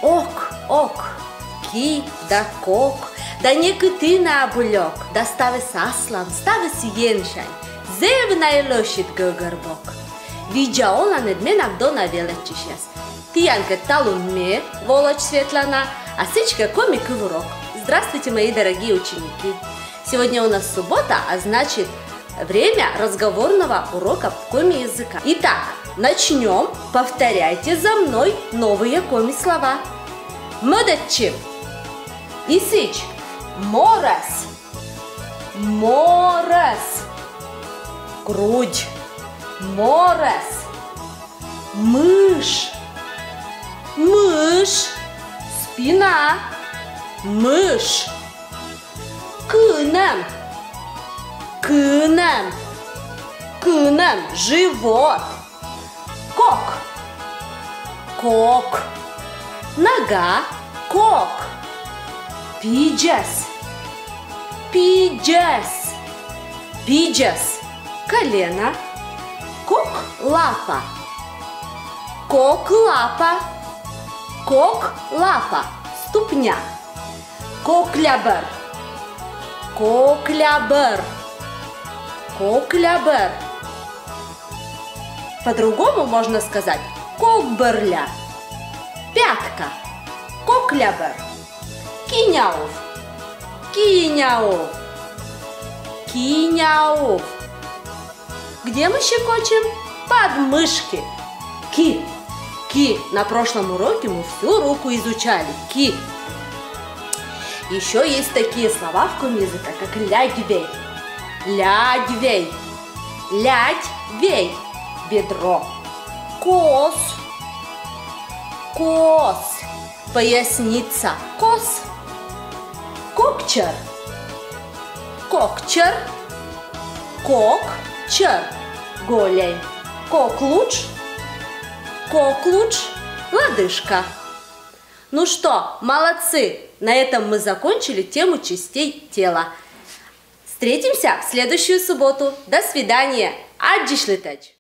ок, ок, ки да кок, да не кыты на бульок, да стави саслам, стави сиеншай, зевнай лошит гогорбок. Видя она над менак до навелечишес. Тиянка талун ме, волочь Светлана, а сычка комик и урок. Здравствуйте, мои дорогие ученики! Сегодня у нас суббота, а значит время разговорного урока коми языка. Итак, начнем. Повторяйте за мной новые коми слова. Модетчи. Исыч. Морес. Морес. Грудь. Морес. Мышь. Мышь. Спина. Мышь. Кынем. Кынем. Кынем. Живот. Кок. Кок. Нога. Кок. Пиджес. Пиджес. Пиджес. Колено. Кок. Лапа. Кок. Лапа. Кок. Лапа. Ступня. Коклябер. Коклябер. Коклябер. По-другому можно сказать кокберля. Пятка. Коклябер. Киняув. Киняув. Киняув. Где мы щекочем? Подмышки. Ки. Ки. На прошлом уроке мы всю руку изучали. Ки. Еще есть такие слова в коми языка, как лядь-вей. Лядь-вей. Лядь-вей. Бедро. Кос. Кос. Поясница. Кос. Кокчер. Кокчер. Кокчер. Голень. Коклуч. Коклуч. Лодыжка. Ну что, молодцы! На этом мы закончили тему частей тела. Встретимся в следующую субботу. До свидания. Аджишлетач!